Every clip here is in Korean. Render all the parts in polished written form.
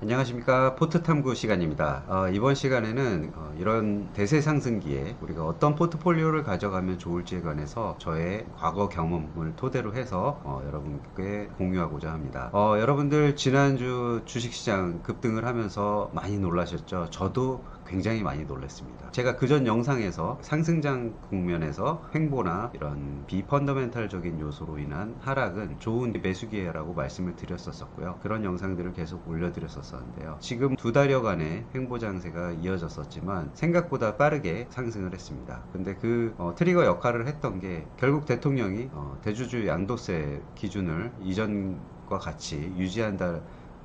안녕하십니까. 포트탐구 시간입니다. 이번 시간에는 이런 대세 상승기에 우리가 어떤 포트폴리오를 가져가면 좋을지에 관해서 저의 과거 경험을 토대로 해서 여러분께 공유하고자 합니다. 여러분들 지난주 주식시장 급등을 하면서 많이 놀라셨죠? 저도 굉장히 많이 놀랐습니다. 제가 그전 영상에서 상승장 국면에서 횡보나 이런 비펀더멘탈적인 요소로 인한 하락은 좋은 매수 기회라고 말씀을 드렸었고요. 그런 영상들을 계속 올려드렸었는데요. 지금 두 달여간의 횡보 장세가 이어졌었지만 생각보다 빠르게 상승을 했습니다. 근데 그 트리거 역할을 했던 게 결국 대통령이 대주주 양도세 기준을 이전과 같이 유지한다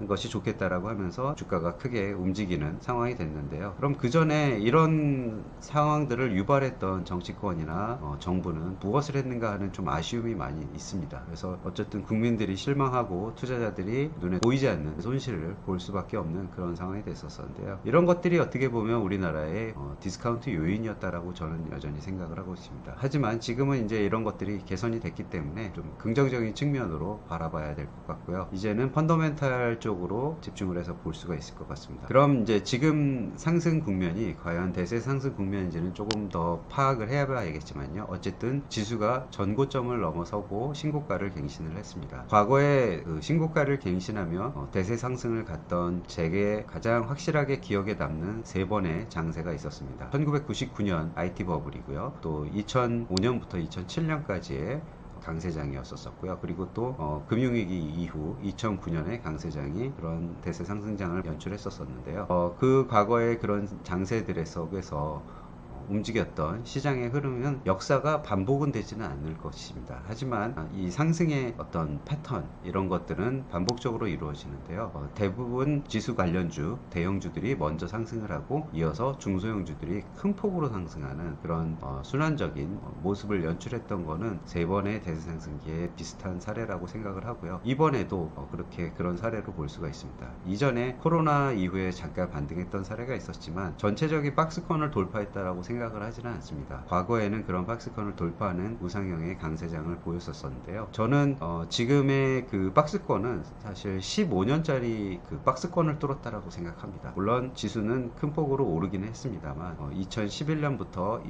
것이 좋겠다라고 하면서 주가가 크게 움직이는 상황이 됐는데요. 그럼 그 전에 이런 상황들을 유발했던 정치권이나 정부는 무엇을 했는가 하는 좀 아쉬움이 많이 있습니다. 그래서 어쨌든 국민들이 실망하고 투자자들이 눈에 보이지 않는 손실을 볼 수밖에 없는 그런 상황이 됐었는데요. 이런 것들이 어떻게 보면 우리나라의 디스카운트 요인이었다라고 저는 여전히 생각을 하고 있습니다. 하지만 지금은 이제 이런 것들이 개선이 됐기 때문에 좀 긍정적인 측면으로 바라봐야 될 것 같고요. 이제는 펀더멘탈 쪽으로 집중을 해서 볼 수가 있을 것 같습니다. 그럼 이제 지금 상승 국면이 과연 대세 상승 국면인지는 조금 더 파악을 해봐야겠지만요. 어쨌든 지수가 전고점을 넘어서고 신고가를 갱신을 했습니다. 과거에 그 신고가를 갱신하며 대세 상승을 갔던 제게 가장 확실하게 기억에 남는 세 번의 장세가 있었습니다. 1999년 IT 버블이고요. 또 2005년부터 2007년까지의 강세장이었었고요. 그리고 또 금융위기 이후 2009년에 강세장이 그런 대세 상승장을 연출했었는데요. 그 과거의 그런 장세들의 속에서 움직였던 시장의 흐름은 역사가 반복은 되지는 않을 것입니다. 하지만 이 상승의 어떤 패턴 이런 것들은 반복적으로 이루어지는데요. 대부분 지수 관련주 대형주들이 먼저 상승을 하고 이어서 중소형주들이 큰 폭으로 상승하는 그런 순환적인 모습을 연출했던 거는 세 번의 대세 상승기에 비슷한 사례라고 생각을 하고요. 이번에도 그렇게 그런 사례로 볼 수가 있습니다. 이전에 코로나 이후에 잠깐 반등했던 사례가 있었지만 전체적인 박스권을 돌파했다라고 생각을 하지는 않습니다. 과거에는 그런 박스권을 돌파하는 우상형의 강세장을 보였었는데요. 저는 지금의 그 박스권은 사실 15년짜리 그 박스권을 뚫었다라고 생각합니다. 물론 지수는 큰 폭으로 오르긴 했습니다만 2011년부터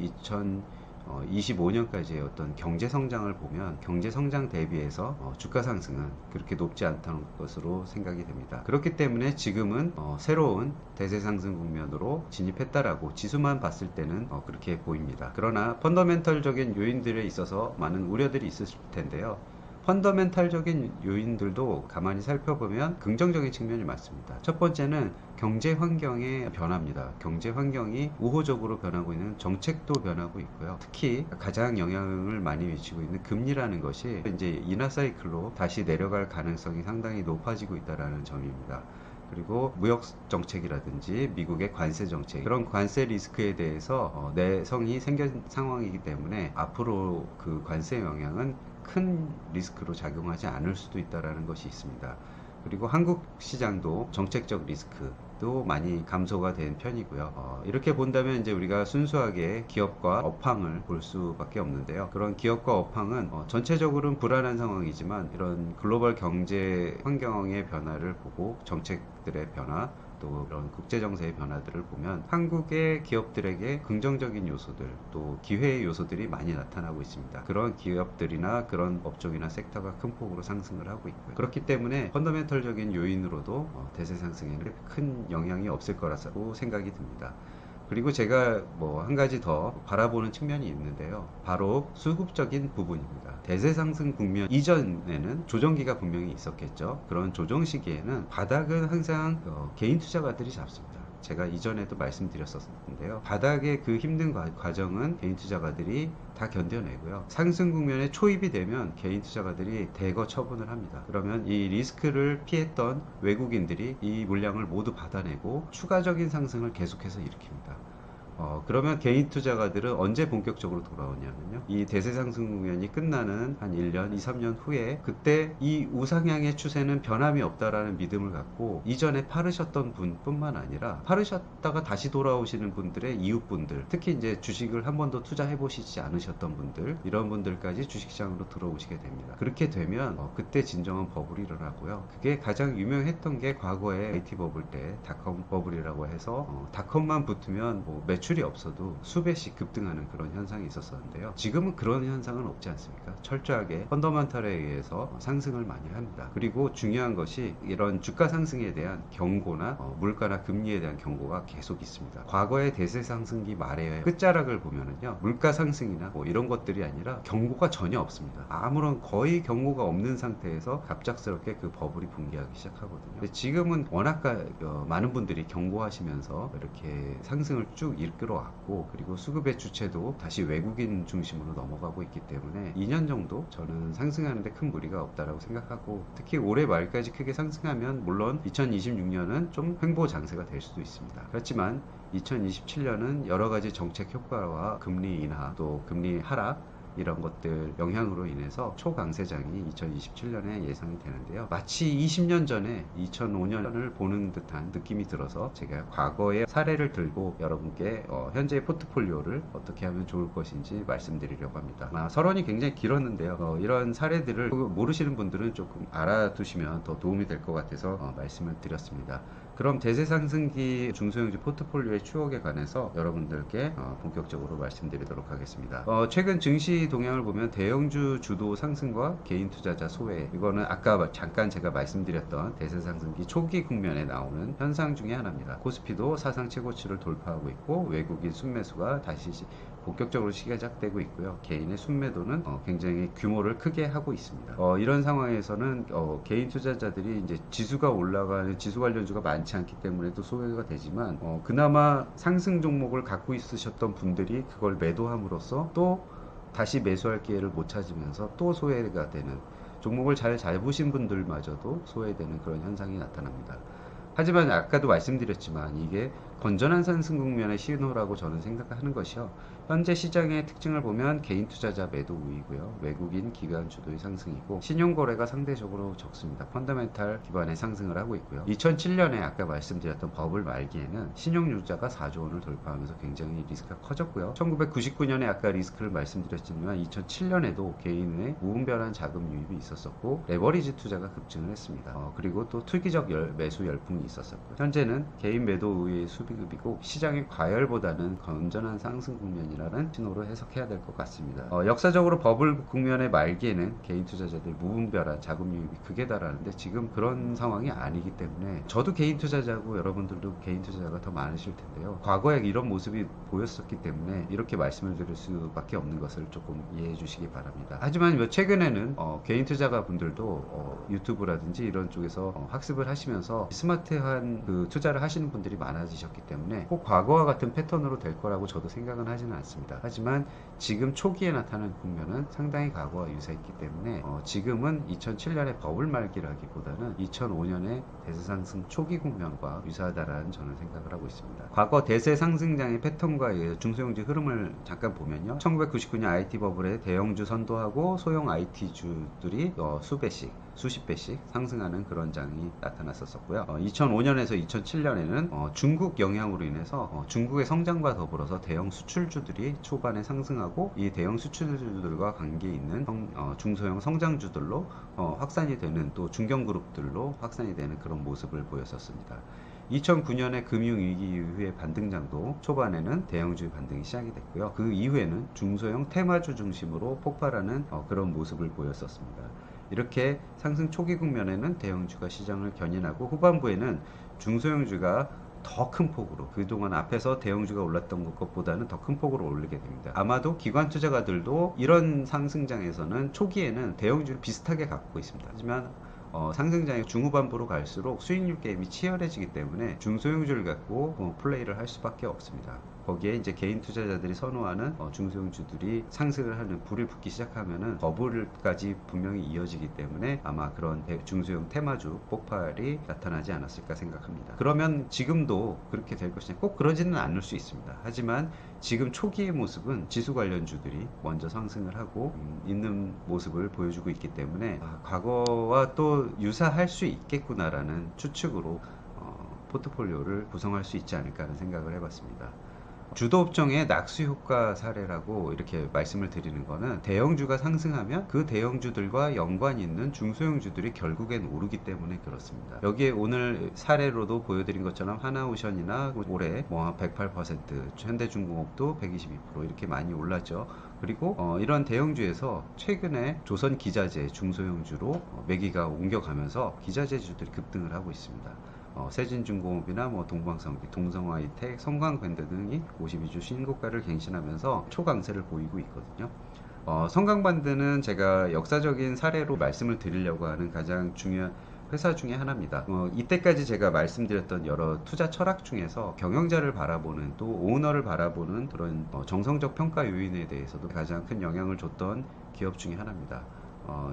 25년까지의 어떤 경제 성장을 보면 경제 성장 대비해서 주가 상승은 그렇게 높지 않다는 것으로 생각이 됩니다. 그렇기 때문에 지금은 새로운 대세 상승 국면으로 진입했다라고 지수만 봤을 때는 그렇게 보입니다. 그러나 펀더멘털적인 요인들에 있어서 많은 우려들이 있을 텐데요. 펀더멘탈적인 요인들도 가만히 살펴보면 긍정적인 측면이 많습니다. 첫 번째는 경제 환경의 변화입니다. 경제 환경이 우호적으로 변하고 있는 정책도 변하고 있고요. 특히 가장 영향을 많이 미치고 있는 금리라는 것이 이제 인하 사이클로 다시 내려갈 가능성이 상당히 높아지고 있다는 점입니다. 그리고 무역 정책이라든지 미국의 관세 정책 그런 관세 리스크에 대해서 내성이 생긴 상황이기 때문에 앞으로 그 관세 영향은 큰 리스크로 작용하지 않을 수도 있다는 것이 있습니다. 그리고 한국 시장도 정책적 리스크도 많이 감소가 된 편이고요. 이렇게 본다면 이제 우리가 순수하게 기업과 업황을 볼 수밖에 없는데요. 그런 기업과 업황은 전체적으로는 불안한 상황이지만 이런 글로벌 경제 환경의 변화를 보고 정책들의 변화 또 이런 국제정세의 변화들을 보면 한국의 기업들에게 긍정적인 요소들 또 기회의 요소들이 많이 나타나고 있습니다. 그런 기업들이나 그런 업종이나 섹터가 큰 폭으로 상승을 하고 있고요. 그렇기 때문에 펀더멘털적인 요인으로도 대세 상승에는 큰 영향이 없을 거라고 생각이 듭니다. 그리고 제가 뭐 한 가지 더 바라보는 측면이 있는데요. 바로 수급적인 부분입니다. 대세 상승 국면 이전에는 조정기가 분명히 있었겠죠. 그런 조정 시기에는 바닥은 항상 개인 투자가들이 잡습니다. 제가 이전에도 말씀드렸었는데요. 바닥의 그 힘든 과정은 개인 투자가들이 다 견뎌내고요. 상승 국면에 초입이 되면 개인 투자가들이 대거 처분을 합니다. 그러면 이 리스크를 피했던 외국인들이 이 물량을 모두 받아내고 추가적인 상승을 계속해서 일으킵니다. 그러면 개인 투자가들은 언제 본격적으로 돌아오냐면요. 이 대세 상승 국면이 끝나는 한 1년, 2, 3년 후에 그때 이 우상향의 추세는 변함이 없다라는 믿음을 갖고 이전에 파르셨던 분뿐만 아니라 파르셨다가 다시 돌아오시는 분들의 이웃분들, 특히 이제 주식을 한 번도 투자해 보시지 않으셨던 분들, 이런 분들까지 주식시장으로 들어오시게 됩니다. 그렇게 되면 그때 진정한 버블이 일어나고요. 그게 가장 유명했던 게 과거에 IT 버블 때 닷컴 버블이라고 해서 닷컴만 붙으면 뭐 매출이 없어도 수배씩 급등하는 그런 현상이 있었었는데요. 지금은 그런 현상은 없지 않습니까? 철저하게 펀더멘털에 의해서 상승을 많이 합니다. 그리고 중요한 것이 이런 주가 상승에 대한 경고나 물가나 금리에 대한 경고가 계속 있습니다. 과거의 대세 상승기 말의 끝자락을 보면은요, 물가 상승이나 뭐 이런 것들이 아니라 경고가 전혀 없습니다. 아무런 거의 경고가 없는 상태에서 갑작스럽게 그 버블이 붕괴하기 시작하거든요. 근데 지금은 워낙 많은 분들이 경고하시면서 이렇게 상승을 쭉 이끌어왔고, 그리고 수급의 주체도 다시 외국인 중심으로 넘어가고 있기 때문에 2년 정도 저는 상승하는데 큰 무리가 없다라고 생각하고, 특히 올해 말까지 크게 상승하면 물론 2026년은 좀 횡보 장세가 될 수도 있습니다. 그렇지만 2027년은 여러 가지 정책 효과와 금리 인하 또 금리 하락 이런 것들 영향으로 인해서 초강세장이 2027년에 예상이 되는데요. 마치 20년 전에 2005년을 보는 듯한 느낌이 들어서 제가 과거의 사례를 들고 여러분께 현재 포트폴리오를 어떻게 하면 좋을 것인지 말씀드리려고 합니다. 서론이 굉장히 길었는데요. 이런 사례들을 모르시는 분들은 조금 알아두시면 더 도움이 될 것 같아서 말씀을 드렸습니다. 그럼 대세 상승기 중소형주 포트폴리오의 추억에 관해서 여러분들께 본격적으로 말씀드리도록 하겠습니다. 최근 증시 동향을 보면 대형주 주도 상승과 개인 투자자 소외, 이거는 아까 잠깐 제가 말씀드렸던 대세 상승기 초기 국면에 나오는 현상 중에 하나입니다. 코스피도 사상 최고치를 돌파하고 있고 외국인 순매수가 다시 본격적으로 시작되고 있고요. 개인의 순매도는 굉장히 규모를 크게 하고 있습니다. 이런 상황에서는 개인 투자자들이 이제 지수가 올라가는 지수 관련주가 많지 않기 때문에 또 소외가 되지만 그나마 상승 종목을 갖고 있으셨던 분들이 그걸 매도함으로써 또 다시 매수할 기회를 못 찾으면서 또 소외가 되는, 종목을 잘 잡으신 분들마저도 소외되는 그런 현상이 나타납니다. 하지만 아까도 말씀드렸지만 이게 건전한 상승 국면의 신호라고 저는 생각하는 것이요. 현재 시장의 특징을 보면 개인 투자자 매도 우위고요. 외국인 기관 주도의 상승이고 신용 거래가 상대적으로 적습니다. 펀더멘탈 기반의 상승을 하고 있고요. 2007년에 아까 말씀드렸던 버블 말기에는 신용 융자가 4조 원을 돌파하면서 굉장히 리스크가 커졌고요. 1999년에 아까 리스크를 말씀드렸지만 2007년에도 개인의 무분별한 자금 유입이 있었었고 레버리지 투자가 급증을 했습니다. 그리고 또 투기적 매수 열풍이 있었었고요. 현재는 개인 매도 우위의 수비급이고 시장의 과열보다는 건전한 상승 국면이라는 신호로 해석해야 될 것 같습니다. 역사적으로 버블 국면의 말기에는 개인 투자자들 무분별한 자금 유입이 극에 달하는데 지금 그런 상황이 아니기 때문에 저도 개인 투자자고 여러분들도 개인 투자자가 더 많으실 텐데요. 과거에 이런 모습이 보였었기 때문에 이렇게 말씀을 드릴 수밖에 없는 것을 조금 이해해 주시기 바랍니다. 하지만 최근에는 개인 투자가 분들도 유튜브라든지 이런 쪽에서 학습을 하시면서 스마트한 그 투자를 하시는 분들이 많아지셨기 때문에 꼭 과거와 같은 패턴으로 될 거라고 저도 생각은 하지는 않습니다. 하지만 지금 초기에 나타나는 국면은 상당히 과거와 유사했기 때문에 지금은 2007년의 버블 말기라기보다는 2005년의 대세 상승 초기 국면과 유사하다라는 저는 생각을 하고 있습니다. 과거 대세 상승장의 패턴과 중소형주 흐름을 잠깐 보면요. 1999년 IT 버블에 대형주 선도하고 소형 IT주들이 수배씩 수십 배씩 상승하는 그런 장이 나타났었고요. 2005년에서 2007년에는 중국 영향으로 인해서 중국의 성장과 더불어서 대형 수출주들이 초반에 상승하고 이 대형 수출주들과 관계 있는 중소형 성장주들로 확산이 되는, 또 중견그룹들로 확산이 되는 그런 모습을 보였었습니다. 2009년에 금융위기 이후의 반등장도 초반에는 대형주의 반등이 시작이 됐고요. 그 이후에는 중소형 테마주 중심으로 폭발하는 그런 모습을 보였었습니다. 이렇게 상승 초기 국면에는 대형주가 시장을 견인하고 후반부에는 중소형주가 더 큰 폭으로, 그동안 앞에서 대형주가 올랐던 것보다는 더 큰 폭으로 오르게 됩니다. 아마도 기관 투자가들도 이런 상승장에서는 초기에는 대형주를 비슷하게 갖고 있습니다. 하지만 상승장의 중후반부로 갈수록 수익률 게임이 치열해지기 때문에 중소형주를 갖고 플레이를 할 수밖에 없습니다. 거기에 이제 개인 투자자들이 선호하는 중소형주들이 상승을 하는 불이 붙기 시작하면은 버블까지 분명히 이어지기 때문에 아마 그런 중소형 테마주 폭발이 나타나지 않았을까 생각합니다. 그러면 지금도 그렇게 될 것이냐? 꼭 그러지는 않을 수 있습니다. 하지만 지금 초기의 모습은 지수 관련주들이 먼저 상승을 하고 있는 모습을 보여주고 있기 때문에 과거와 또 유사할 수 있겠구나라는 추측으로 포트폴리오를 구성할 수 있지 않을까 하는 생각을 해봤습니다. 주도 업종의 낙수 효과 사례라고 이렇게 말씀을 드리는 거는 대형주가 상승하면 그 대형주들과 연관 있는 중소형주들이 결국엔 오르기 때문에 그렇습니다. 여기에 오늘 사례로도 보여드린 것처럼 하나오션이나 올해 뭐 108%, 현대중공업도 122% 이렇게 많이 올랐죠. 그리고 이런 대형주에서 최근에 조선기자재 중소형주로 매기가 옮겨가면서 기자재주들이 급등을 하고 있습니다. 세진중공업이나 뭐 동방성기, 동성화이텍, 성광밴드 등이 52주 신고가를 갱신하면서 초강세를 보이고 있거든요. 성광밴드는 제가 역사적인 사례로 말씀을 드리려고 하는 가장 중요한 회사 중에 하나입니다. 이때까지 제가 말씀드렸던 여러 투자 철학 중에서 경영자를 바라보는 또 오너를 바라보는 그런 정성적 평가 요인에 대해서도 가장 큰 영향을 줬던 기업 중에 하나입니다.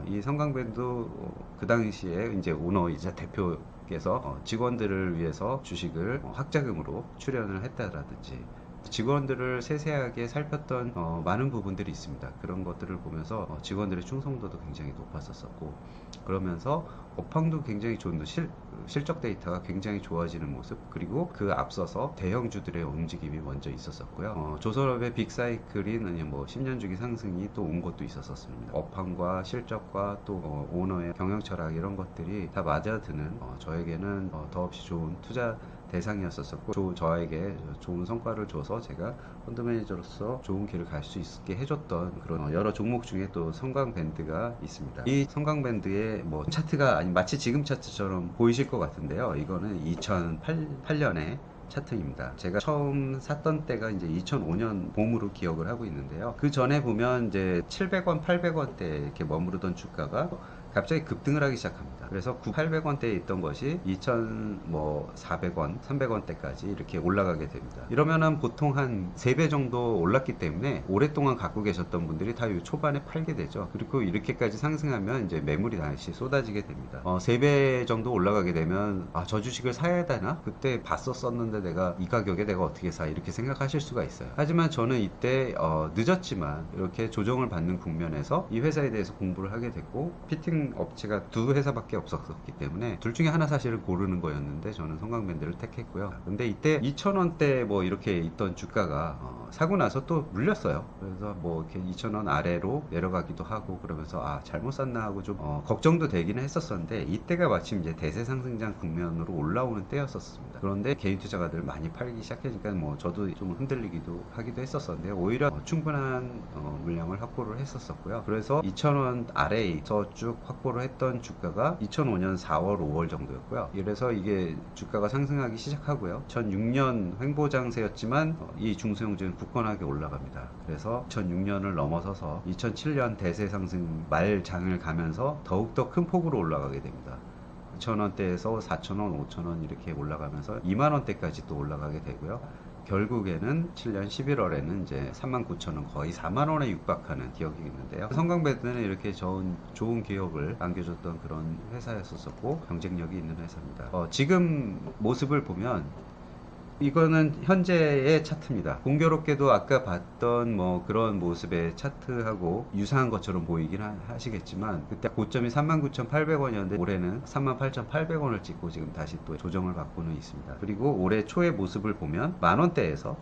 이 성광밴도 그 당시에 이제 오너이자 대표께서 직원들을 위해서 주식을 학자금으로 출연을 했다라든지 직원들을 세세하게 살폈던 많은 부분들이 있습니다. 그런 것들을 보면서 직원들의 충성도도 굉장히 높았었고 그러면서 업황도 굉장히 좋은 실적 데이터가 굉장히 좋아지는 모습 그리고 그 앞서서 대형주들의 움직임이 먼저 있었었고요. 조선업의 빅사이클인 뭐 10년 주기 상승이 또 온 것도 있었습니다. 업황과 실적과 또 오너의 경영 철학 이런 것들이 다 맞아드는 저에게는 더없이 좋은 투자 대상이었었고 저에게 좋은 성과를 줘서 제가 펀드 매니저로서 좋은 길을 갈 수 있게 해줬던 그런 여러 종목 중에 또 성광밴드가 있습니다. 이 성광밴드의 뭐 차트가 마치 지금 차트처럼 보이실 것 같은데요. 이거는 2008년에 차트입니다. 제가 처음 샀던 때가 이제 2005년 봄으로 기억을 하고 있는데요. 그 전에 보면 이제 700원, 800원대 이렇게 머무르던 주가가 갑자기 급등을 하기 시작합니다. 그래서 800원대에 있던 것이 2,400원, 300원대까지 이렇게 올라가게 됩니다. 이러면은 보통 한 3배 정도 올랐기 때문에 오랫동안 갖고 계셨던 분들이 다 초반에 팔게 되죠. 그리고 이렇게까지 상승하면 이제 매물이 다시 쏟아지게 됩니다. 3배 정도 올라가게 되면 저 주식을 사야 되나? 그때 봤었었는데 내가 이 가격에 내가 어떻게 사? 이렇게 생각하실 수가 있어요. 하지만 저는 이때 늦었지만 이렇게 조정을 받는 국면에서 이 회사에 대해서 공부를 하게 됐고 피팅 업체가 2회사밖에 없었기 때문에 둘 중에 하나 사실을 고르는 거였는데 저는 성광밴드를 택했고요. 근데 이때 2,000원대 뭐 이렇게 있던 주가가 사고 나서 또 물렸어요. 그래서 뭐 이렇게 2,000원 아래로 내려가기도 하고 그러면서 잘못 샀나 하고 좀 걱정도 되기는 했었었는데 이때가 마침 이제 대세 상승장 국면으로 올라오는 때였었습니다. 그런데 개인 투자가들 많이 팔기 시작하니까 뭐 저도 좀 흔들리기도 하기도 했었었는데 오히려 충분한 물량을 확보를 했었었고요. 그래서 2,000원 아래에서 쭉 확보를 했던 주가가 2005년 4월, 5월 정도였고요. 그래서 이게 주가가 상승하기 시작하고요. 2006년 횡보장세였지만 이 중소형주는 굳건하게 올라갑니다. 그래서 2006년을 넘어서서 2007년 대세 상승 말장을 가면서 더욱더 큰 폭으로 올라가게 됩니다. 2,000원대에서 4,000원, 5,000원 이렇게 올라가면서 2만원대까지 또 올라가게 되고요. 결국에는 7년 11월에는 이제 39,000원 거의 4만원에 육박하는 기억이 있는데요. 성광밴드는 이렇게 좋은 기업을 안겨줬던 그런 회사였었고 경쟁력이 있는 회사입니다. 지금 모습을 보면 이거는 현재의 차트입니다. 공교롭게도 아까 봤던 뭐 그런 모습의 차트하고 유사한 것처럼 보이긴 하시겠지만 그때 고점이 39,800원이었는데 올해는 38,800원을 찍고 지금 다시 또 조정을 받고는 있습니다. 그리고 올해 초의 모습을 보면 만원대에서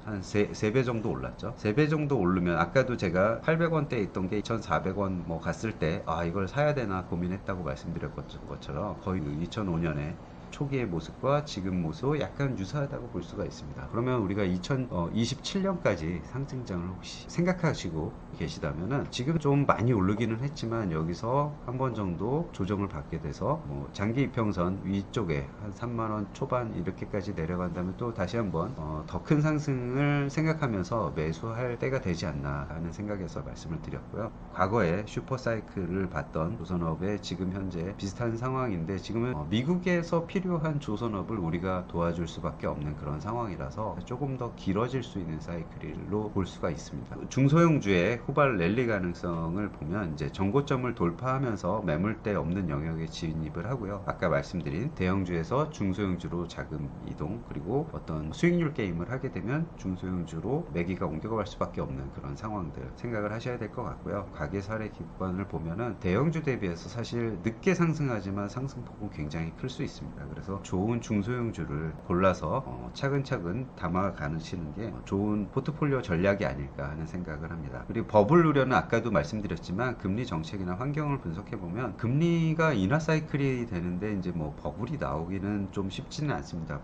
한 3배 정도 올랐죠. 3배 정도 오르면 아까도 제가 800원대에 있던 게 2,400원 뭐 갔을 때 이걸 사야 되나 고민했다고 말씀드렸던 것처럼 거의 2005년에 초기의 모습과 지금 모습 약간 유사하다고 볼 수가 있습니다. 그러면 우리가 2027년까지 상승장을 혹시 생각하시고 계시다면은 지금 좀 많이 오르기는 했지만 여기서 한 번 정도 조정을 받게 돼서 뭐 장기 이평선 위쪽에 한 3만원 초반 이렇게까지 내려간다면 또 다시 한번 더 큰 상승을 생각하면서 매수할 때가 되지 않나 하는 생각에서 말씀을 드렸고요. 과거에 슈퍼사이클을 봤던 조선업의 지금 현재 비슷한 상황인데 지금은 미국에서 필요 필요한 조선업을 우리가 도와줄 수밖에 없는 그런 상황이라서 조금 더 길어질 수 있는 사이클로 볼 수가 있습니다. 중소형주의 후발 랠리 가능성을 보면 이제 정고점을 돌파하면서 매물대 없는 영역에 진입을 하고요. 아까 말씀드린 대형주에서 중소형주로 자금 이동, 그리고 어떤 수익률 게임을 하게 되면 중소형주로 매기가 옮겨갈 수밖에 없는 그런 상황들 생각을 하셔야 될 것 같고요. 가계 사례 기관을 보면은 대형주 대비해서 사실 늦게 상승하지만 상승폭은 굉장히 클 수 있습니다. 그래서 좋은 중소형주를 골라서 차근차근 담아가시는 게 좋은 포트폴리오 전략이 아닐까 하는 생각을 합니다. 그리고 버블 우려는 아까도 말씀드렸지만 금리 정책이나 환경을 분석해 보면 금리가 인하 사이클이 되는데 이제 뭐 버블이 나오기는 좀 쉽지는 않습니다.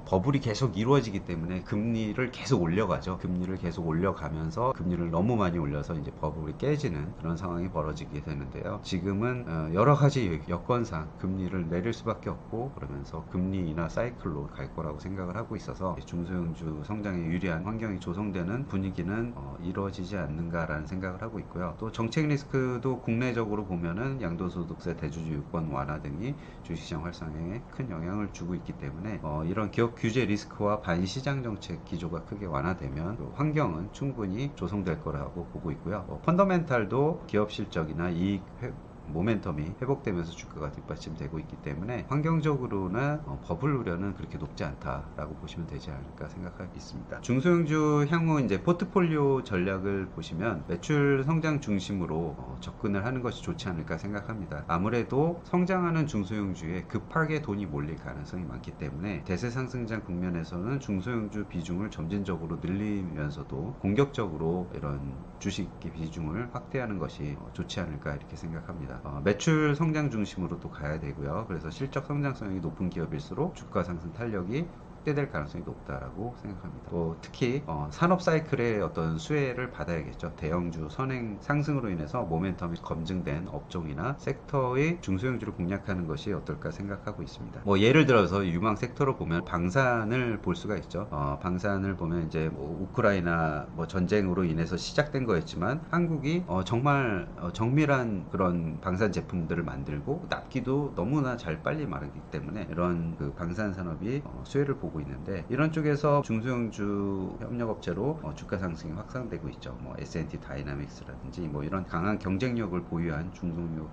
버블이 계속 이루어지기 때문에 금리를 계속 올려가죠. 금리를 계속 올려가면서 금리를 너무 많이 올려서 이제 버블이 깨지는 그런 상황이 벌어지게 되는데요. 지금은 여러 가지 여건상 금리를 내릴 수밖에 없고, 그러면서 금리 인하 사이클로 갈 거라고 생각을 하고 있어서 중소형주 성장에 유리한 환경이 조성되는 분위기는 이루어지지 않는가라는 생각을 하고 있고요. 또 정책 리스크도 국내적으로 보면은 양도소득세, 대주주 유권 완화 등이 주식시장 활성화에 큰 영향을 주고 있기 때문에 이런 기업 규제 리스크와 반시장 정책 기조가 크게 완화되면 환경은 충분히 조성될 거라고 보고 있고요. 펀더멘탈도 기업 실적이나 이익 모멘텀이 회복되면서 주가가 뒷받침되고 있기 때문에 환경적으로는 버블 우려는 그렇게 높지 않다라고 보시면 되지 않을까 생각하겠습니다. 중소형주 향후 이제 포트폴리오 전략을 보시면 매출 성장 중심으로 접근을 하는 것이 좋지 않을까 생각합니다. 아무래도 성장하는 중소형주에 급하게 돈이 몰릴 가능성이 많기 때문에 대세 상승장 국면에서는 중소형주 비중을 점진적으로 늘리면서도 공격적으로 이런 주식 비중을 확대하는 것이 좋지 않을까 이렇게 생각합니다. 매출 성장 중심으로 또 가야 되고요. 그래서 실적 성장성이 높은 기업일수록 주가 상승 탄력이 확대될 가능성이 높다라고 생각합니다. 또 특히 산업 사이클의 어떤 수혜를 받아야겠죠. 대형주 선행 상승으로 인해서 모멘텀이 검증된 업종이나 섹터의 중소형주를 공략하는 것이 어떨까 생각하고 있습니다. 뭐 예를 들어서 유망 섹터로 보면 방산을 볼 수가 있죠. 방산을 보면 이제 뭐 우크라이나 뭐 전쟁으로 인해서 시작된 거였지만 한국이 정말 정밀한 그런 방산 제품들을 만들고 납기도 너무나 잘 빨리 마르기 때문에 이런 그 방산 산업이 수혜를 보고 있는데, 이런 쪽에서 중소형주 협력업체로 주가 상승이 확산되고 있죠. 뭐 S&T 다이나믹스라든지 뭐 이런 강한 경쟁력을 보유한 중소형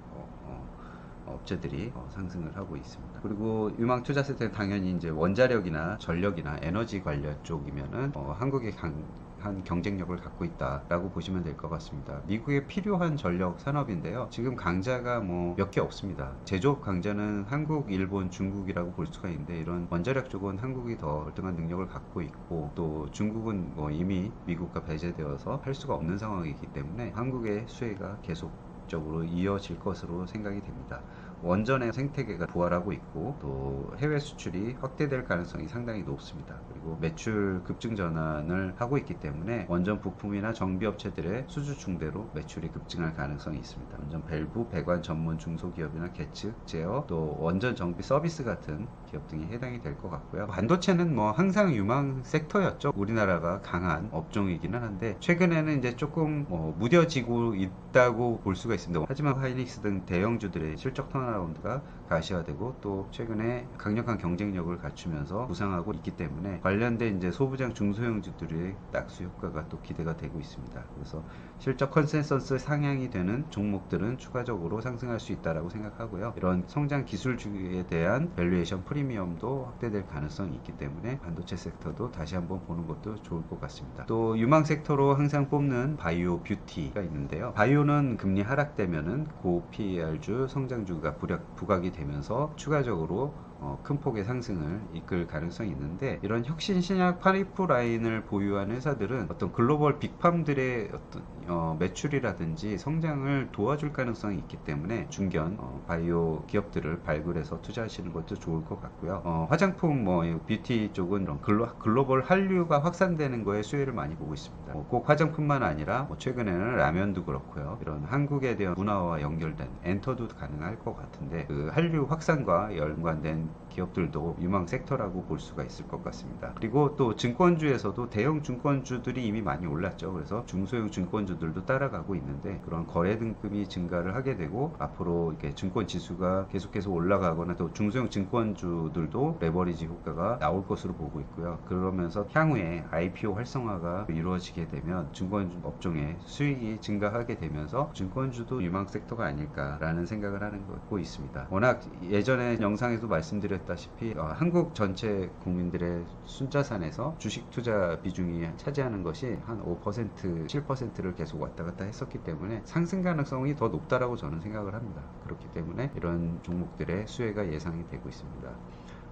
업체들이 상승을 하고 있습니다. 그리고 유망 투자 세트는 당연히 이제 원자력이나 전력이나 에너지 관련 쪽이면은 한국의 한 경쟁력을 갖고 있다라고 보시면 될 것 같습니다. 미국에 필요한 전력 산업인데요. 지금 강자가 뭐 몇 개 없습니다. 제조업 강자는 한국, 일본, 중국이라고 볼 수가 있는데, 이런 원자력 쪽은 한국이 더 월등한 능력을 갖고 있고, 또 중국은 뭐 이미 미국과 배제되어서 할 수가 없는 상황이기 때문에 한국의 수혜가 계속적으로 이어질 것으로 생각이 됩니다. 원전의 생태계가 부활하고 있고, 또 해외 수출이 확대될 가능성이 상당히 높습니다. 그리고 매출 급증 전환을 하고 있기 때문에 원전 부품이나 정비업체들의 수주 충대로 매출이 급증할 가능성이 있습니다. 원전 밸브, 배관 전문 중소기업이나 계측, 제어, 또 원전 정비 서비스 같은 기업 등이 해당이 될 것 같고요. 반도체는 뭐 항상 유망 섹터였죠. 우리나라가 강한 업종이기는 한데, 최근에는 이제 조금 무뎌지고 있다고 볼 수가 있습니다. 하지만 하이닉스 등 대형주들의 실적 턴어라운드가 가시화되고, 또 최근에 강력한 경쟁력을 갖추면서 부상하고 있기 때문에 관련된 이제 소부장 중소형주들의 낙수 효과가 또 기대가 되고 있습니다. 그래서 실적 컨센서스 상향이 되는 종목들은 추가적으로 상승할 수 있다라고 생각하고요. 이런 성장 기술주에 대한 밸류에이션 프리미엄도 확대될 가능성이 있기 때문에 반도체 섹터도 다시 한번 보는 것도 좋을 것 같습니다. 또 유망 섹터로 항상 뽑는 바이오 뷰티가 있는데요. 바이오는 금리 하락되면은 고 PER주 성장주가 부각이 되면서 추가적으로 큰 폭의 상승을 이끌 가능성이 있는데, 이런 혁신 신약 파이프라인을 보유한 회사들은 어떤 글로벌 빅팜들의 어떤 매출이라든지 성장을 도와줄 가능성이 있기 때문에 중견 바이오 기업들을 발굴해서 투자하시는 것도 좋을 것 같고요. 화장품 뷰티 쪽은 이런 글로벌 한류가 확산되는 거에 수혜를 많이 보고 있습니다. 꼭 화장품만 아니라 최근에는 라면도 그렇고요. 이런 한국에 대한 문화와 연결된 엔터도 가능할 것 같은데, 그 한류 확산과 연관된 기업들도 유망 섹터라고 볼 수가 있을 것 같습니다. 그리고 또 증권주에서도 대형 증권주들이 이미 많이 올랐죠. 그래서 중소형 증권주들도 따라가고 있는데 그런 거래 등급이 증가를 하게 되고 앞으로 이렇게 증권 지수가 계속해서 올라가거나 또 중소형 증권주들도 레버리지 효과가 나올 것으로 보고 있고요. 그러면서 향후에 IPO 활성화가 이루어지게 되면 증권 업종의 수익이 증가하게 되면서 증권주도 유망 섹터가 아닐까라는 생각을 하고 있습니다. 워낙 예전에 영상에도 말씀드렸다시피 한국 전체 국민들의 순자산에서 주식 투자 비중이 차지하는 것이 한 5%, 7%를 계속 왔다 갔다 했었기 때문에 상승 가능성이 더 높다라고 저는 생각을 합니다. 그렇기 때문에 이런 종목들의 수혜가 예상이 되고 있습니다.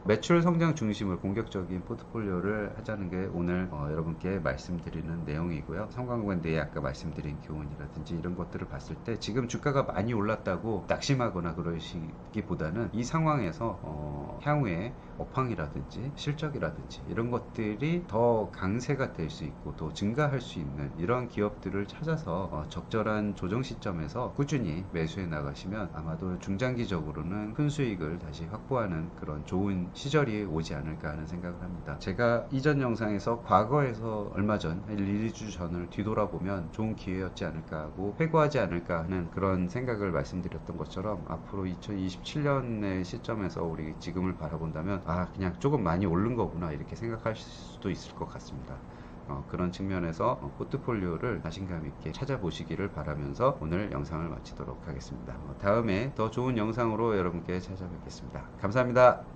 매출 성장 중심을 공격적인 포트폴리오를 하자는 게 오늘 여러분께 말씀드리는 내용이고요. 성광밴드에 아까 말씀드린 교훈이라든지 이런 것들을 봤을 때 지금 주가가 많이 올랐다고 낙심하거나 그러시기보다는 이 상황에서 향후에 업황이라든지 실적이라든지 이런 것들이 더 강세가 될 수 있고 또 증가할 수 있는 이런 기업들을 찾아서 적절한 조정 시점에서 꾸준히 매수해 나가시면 아마도 중장기적으로는 큰 수익을 다시 확보하는 그런 좋은 시절이 오지 않을까 하는 생각을 합니다. 제가 이전 영상에서 과거에서 얼마 전 1, 2주 전을 뒤돌아보면 좋은 기회였지 않을까 하고 회고하지 않을까 하는 그런 생각을 말씀드렸던 것처럼 앞으로 2027년의 시점에서 우리 지금을 바라본다면 그냥 조금 많이 오른 거구나 이렇게 생각할 수도 있을 것 같습니다. 그런 측면에서 포트폴리오를 자신감 있게 찾아보시기를 바라면서 오늘 영상을 마치도록 하겠습니다. 다음에 더 좋은 영상으로 여러분께 찾아뵙겠습니다. 감사합니다.